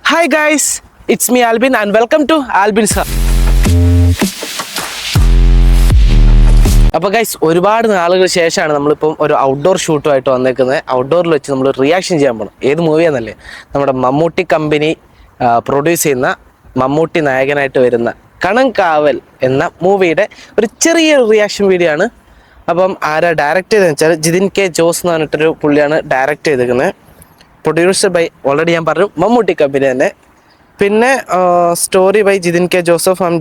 Hi guys, it's me Albin and welcome to Albin's Hub. അപ്പോൾ guys ഒരുപാട് നാളുകൾ ശേഷമാണ് നമ്മളിപ്പം ഒരു ഔട്ട്ഡോർ ഷൂട്ടുമായിട്ട് വന്നേക്കുന്നത്. ഔട്ട്ഡോറിൽ വെച്ച് നമ്മൾ റിയാക്ഷൻ ചെയ്യാൻ പോകണം. ഏത് മൂവിയാണെന്നല്ലേ, നമ്മുടെ മമ്മൂട്ടി കമ്പനി പ്രൊഡ്യൂസ് ചെയ്യുന്ന, മമ്മൂട്ടി നായകനായിട്ട് വരുന്ന കണങ്കാവൽ എന്ന മൂവിയുടെ ഒരു ചെറിയൊരു റിയാക്ഷൻ വീഡിയോ ആണ്. അപ്പം ആരാ ഡയറക്റ്റ് ചെയ്തതെന്ന് വെച്ചാൽ ജിതിൻ കെ ജോസ് എന്ന് പറഞ്ഞിട്ടൊരു പുള്ളിയാണ് ഡയറക്റ്റ് ചെയ്തിരിക്കുന്നത്. പ്രൊഡ്യൂസർ ബൈ ഓൾറെഡി ഞാൻ പറഞ്ഞു മമ്മൂട്ടി കമ്പനി തന്നെ. പിന്നെ story by Jithin K Joseph and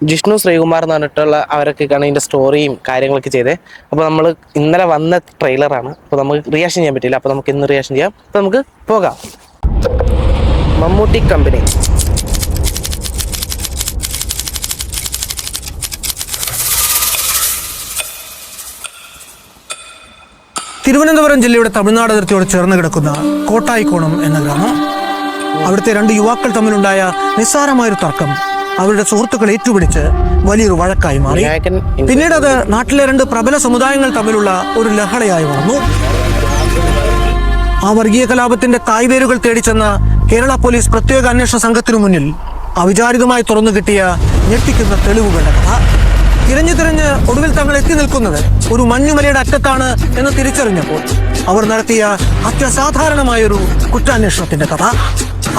Jishnu Sreekumar എന്ന് പറഞ്ഞിട്ടുള്ള അവരൊക്കെയാണ് ഇതിൻ്റെ സ്റ്റോറിയും കാര്യങ്ങളൊക്കെ ചെയ്തത്. അപ്പോൾ നമ്മൾ ഇന്നലെ വന്ന ട്രെയിലറാണ്, അപ്പോൾ നമുക്ക് റിയാക്ഷൻ ചെയ്യാൻ പറ്റില്ല. അപ്പോൾ നമുക്ക് ഇന്ന് റിയാക്ഷൻ ചെയ്യാം. അപ്പോൾ നമുക്ക് പോകാം. മമ്മൂട്ടി കമ്പനി. തിരുവനന്തപുരം ജില്ലയുടെ തമിഴ്നാട് അതിർത്തിയോട് ചേർന്ന് കിടക്കുന്ന കോട്ടായിക്കോണം എന്ന ഗ്രാമം. അവിടുത്തെ രണ്ട് യുവാക്കൾ തമ്മിലുണ്ടായ നിസ്സാരമായൊരു തർക്കം അവരുടെ സുഹൃത്തുക്കൾ ഏറ്റുപിടിച്ച് വലിയൊരു വഴക്കായി മാറി. പിന്നീട് അത് നാട്ടിലെ രണ്ട് പ്രബല സമുദായങ്ങൾ തമ്മിലുള്ള ഒരു ലഹളയായി മാറുന്നു. ആ വർഗീയ കലാപത്തിന്റെ തായ്വേരുകൾ തേടിച്ചെന്ന കേരള പോലീസ് പ്രത്യേക അന്വേഷണ സംഘത്തിനു മുന്നിൽ അവിചാരിതമായി തുറന്നു കിട്ടിയ ഞെട്ടിക്കുന്ന തെളിവുകളുടെ കഥ. തിരഞ്ഞ് ഒടുവിൽ തങ്ങൾ എത്തി നിൽക്കുന്നത് ഒരു മഞ്ഞുമലയുടെ അറ്റത്താണ് എന്ന് തിരിച്ചറിഞ്ഞപ്പോൾ അവർ നടത്തിയ അത്യസാധാരണമായൊരു കുറ്റാന്വേഷണത്തിന്റെ കഥ.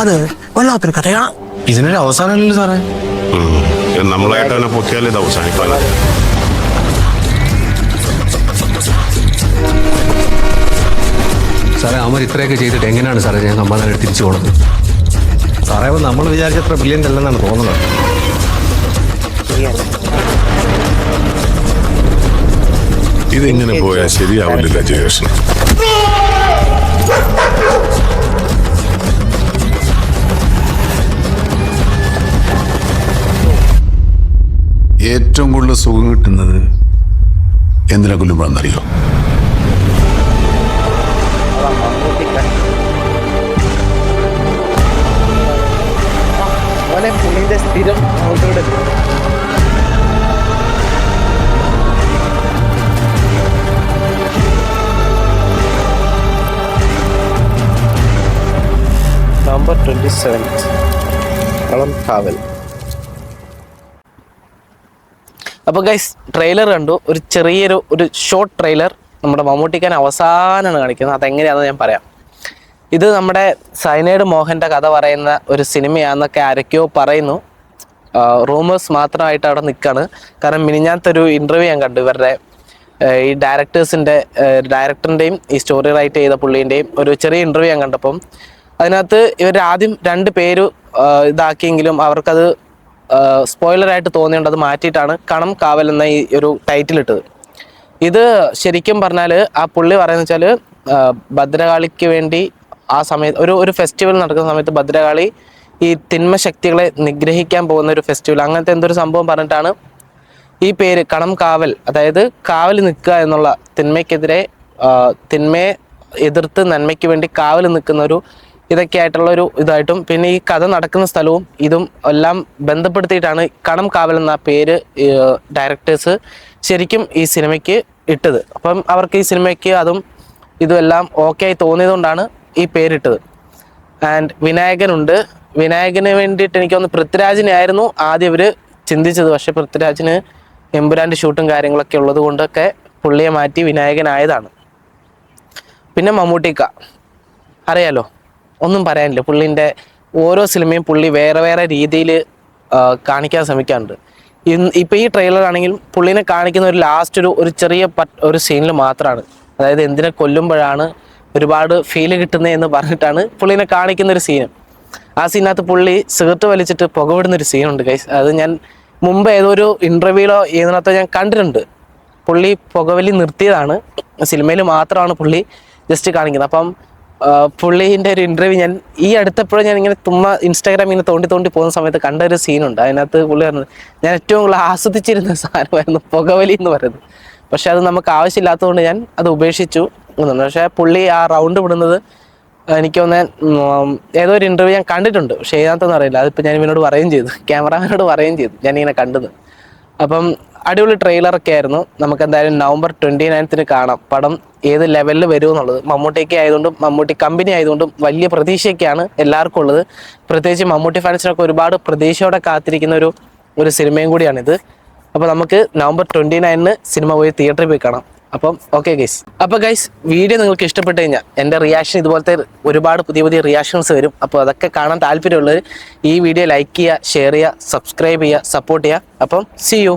അത് വല്ലാത്തൊരു കഥയാണ്. ഇതിനൊരു അവസാനമല്ലല്ലോ സാറേ. നമ്മളായിട്ട് തന്നെ പൊക്കിയാൽ ഇത് അവസാനിക്കാൻ. സാറേ അവർ ഇത്രയൊക്കെ ചെയ്തിട്ട് എങ്ങനെയാണ് സാറേ ഞാൻ സമ്മാനം തിരിച്ചു പോകുന്നത്? സാറേ നമ്മൾ വിചാരിച്ചത്ര ബ്രില്യൻ്റ് അല്ലെന്നാണ് തോന്നുന്നത്. ഇതിങ്ങനെ പോയാൽ ശരിയാവില്ല ജയകൃഷ്ണൻ. ഏറ്റവും കൂടുതൽ സുഖം കിട്ടുന്നത് എന്തിനെ കൊല്ലുമ്പോഴെന്നറിയോ? സ്ഥിരം November 27th, കണങ്കാവൽ. അപ്പോൾ ഗൈസ് ട്രെയിലർ കണ്ടു. ഒരു ചെറിയൊരു ഷോർട്ട് ട്രെയിലർ നമ്മുടെ മമ്മൂട്ടിക്കാൻ അവസാനമാണ് കാണിക്കുന്നത്. അതെങ്ങനെയാണെന്ന് ഞാൻ പറയാം. ഇത് നമ്മുടെ സൈനൈഡ് മോഹൻ്റെ കഥ പറയുന്ന ഒരു സിനിമയാണെന്നൊക്കെ ആരൊക്കെയോ പറയുന്നു. റൂമേഴ്സ് മാത്രമായിട്ട് അവിടെ നിൽക്കുകയാണ്. കാരണം മിനിഞ്ഞാത്തൊരു ഇൻ്റർവ്യൂ ഞാൻ കണ്ടു. ഇവരുടെ ഈ ഡയറക്ടറിൻ്റെയും ഈ സ്റ്റോറി റൈറ്റ് ചെയ്ത പുള്ളീൻ്റെയും ഒരു ചെറിയ ഇൻ്റർവ്യൂ ഞാൻ കണ്ടപ്പം അതിനകത്ത് ഇവർ ആദ്യം രണ്ട് പേര് ഇതാക്കിയെങ്കിലും അവർക്കത് സ്പോയിലറായിട്ട് തോന്നിയുണ്ട്. അത് മാറ്റിയിട്ടാണ് കണം കാവൽ എന്ന ഈ ഒരു ടൈറ്റിൽ ഇട്ടത്. ഇത് ശരിക്കും പറഞ്ഞാൽ ആ പുള്ളി പറയുന്നത് വെച്ചാൽ ഭദ്രകാളിക്ക് വേണ്ടി ആ സമയത്ത് ഒരു ഫെസ്റ്റിവൽ നടക്കുന്ന സമയത്ത് ഭദ്രകാളി ഈ തിന്മ ശക്തികളെ നിഗ്രഹിക്കാൻ പോകുന്ന ഒരു ഫെസ്റ്റിവൽ, അങ്ങനത്തെ എന്തൊരു സംഭവം പറഞ്ഞിട്ടാണ് ഈ പേര് കണം കാവൽ, അതായത് കാവൽ നിൽക്കുക എന്നുള്ള തിന്മയ്ക്കെതിരെ തിന്മയെ എതിർത്ത് നന്മയ്ക്ക് വേണ്ടി കാവൽ നിൽക്കുന്ന ഒരു ഇതൊക്കെ ആയിട്ടുള്ളൊരു ഇതായിട്ടും പിന്നെ ഈ കഥ നടക്കുന്ന സ്ഥലവും ഇതും എല്ലാം ബന്ധപ്പെടുത്തിയിട്ടാണ് കണം കാവൽ എന്ന പേര് ഡയറക്ടേഴ്സ് ശരിക്കും ഈ സിനിമയ്ക്ക് ഇട്ടത്. അപ്പം അവർക്ക് ഈ സിനിമയ്ക്ക് അതും ഇതും എല്ലാം ഓക്കെ ആയി തോന്നിയതുകൊണ്ടാണ് ഈ പേരിട്ടത്. ആൻഡ് വിനായകനുണ്ട്. വിനായകന് വേണ്ടിയിട്ട് എനിക്കൊന്ന് പൃഥ്വിരാജിനെ ആയിരുന്നു ആദ്യം ഇവർ ചിന്തിച്ചത്. പക്ഷേ പൃഥ്വിരാജിന് എമ്പുരാൻ്റെ ഷൂട്ടും കാര്യങ്ങളൊക്കെ ഉള്ളത് കൊണ്ടൊക്കെ പുള്ളിയെ മാറ്റി വിനായകനായതാണ്. പിന്നെ മമ്മൂട്ടിക്ക അറിയാലോ, ഒന്നും പറയാനില്ല. പുള്ളിൻ്റെ ഓരോ സിനിമയും പുള്ളി വേറെ വേറെ രീതിയിൽ കാണിക്കാൻ ശ്രമിക്കാറുണ്ട്. ഇപ്പോൾ ഈ ട്രെയിലറാണെങ്കിൽ പുള്ളിനെ കാണിക്കുന്ന ഒരു ലാസ്റ്റ് ഒരു ചെറിയ ഒരു സീനിൽ മാത്രമാണ്. അതായത് എന്തിനെ കൊല്ലുമ്പോഴാണ് ഒരുപാട് ഫീല് കിട്ടുന്നത് എന്ന് പറഞ്ഞിട്ടാണ് പുള്ളിനെ കാണിക്കുന്ന ഒരു സീന്. ആ സീനകത്ത് പുള്ളി സിഗരറ്റ് വലിച്ചിട്ട് പുകവിടുന്നൊരു സീനുണ്ട് ഗൈസ്. അത് ഞാൻ മുമ്പ് ഏതൊരു ഇൻ്റർവ്യൂയിലോ ഏതിനകത്തോ ഞാൻ കണ്ടിട്ടുണ്ട്. പുള്ളി പുകവലി നിർത്തിയതാണ്, സിനിമയിൽ മാത്രമാണ് പുള്ളി ജസ്റ്റ് കാണിക്കുന്നത്. അപ്പം പുള്ളീൻ്റെ ഒരു ഇൻ്റർവ്യൂ ഞാൻ ഈ അടുത്തപ്പോഴും ഞാൻ ഇങ്ങനെ ഇൻസ്റ്റാഗ്രാം ഇങ്ങനെ തോണ്ടി പോകുന്ന സമയത്ത് കണ്ട ഒരു സീനുണ്ട്. അതിനകത്ത് പുള്ളി പറഞ്ഞത് ഞാൻ ഏറ്റവും കൂടുതൽ ആസ്വദിച്ചിരുന്ന സാധനമായിരുന്നു പുകവലി എന്ന് പറയുന്നത്. പക്ഷെ അത് നമുക്ക് ആവശ്യമില്ലാത്തതുകൊണ്ട് ഞാൻ അത് ഉപേക്ഷിച്ചു എന്നുണ്ട്. പക്ഷേ പുള്ളി ആ റൗണ്ട് വിടുന്നത് എനിക്കൊന്ന് ഏതോ ഒരു ഇൻ്റർവ്യൂ ഞാൻ കണ്ടിട്ടുണ്ട്, പക്ഷേ ഏതാണെന്ന് അറിയില്ല. അതിപ്പോൾ ഞാൻ ഇവനോട് പറയുകയും ചെയ്തു, ക്യാമറാമാനോട് പറയുകയും ചെയ്തു ഞാനിങ്ങനെ കണ്ടത്. അപ്പം അടിപൊളി ട്രെയിലറൊക്കെ ആയിരുന്നു. നമുക്ക് എന്തായാലും നവംബർ 29 കാണാം പടം ഏത് ലെവലിൽ വരും എന്നുള്ളത്. മമ്മൂട്ടിയൊക്കെ ആയതുകൊണ്ടും മമ്മൂട്ടി കമ്പനി ആയതുകൊണ്ടും വലിയ പ്രതീക്ഷയൊക്കെയാണ് എല്ലാവർക്കും ഉള്ളത്. പ്രത്യേകിച്ച് മമ്മൂട്ടി ഫാൻസിനൊക്കെ ഒരുപാട് പ്രതീക്ഷയോടെ കാത്തിരിക്കുന്ന ഒരു സിനിമയും കൂടിയാണിത്. അപ്പോൾ നമുക്ക് നവംബർ 29 സിനിമ പോയി തിയേറ്ററിൽ പോയി കാണാം. അപ്പം ഓക്കെ ഗൈസ്. അപ്പോൾ ഗൈസ്, വീഡിയോ നിങ്ങൾക്ക് ഇഷ്ടപ്പെട്ട് കഴിഞ്ഞാൽ എൻ്റെ റിയാക്ഷൻ ഇതുപോലത്തെ ഒരുപാട് പുതിയ റിയാക്ഷൻസ് വരും. അപ്പോൾ അതൊക്കെ കാണാൻ താല്പര്യമുള്ളവർ ഈ വീഡിയോ ലൈക്ക് ചെയ്യുക, ഷെയർ ചെയ്യുക, സബ്സ്ക്രൈബ് ചെയ്യുക, സപ്പോർട്ട് ചെയ്യുക. അപ്പം സീ യു.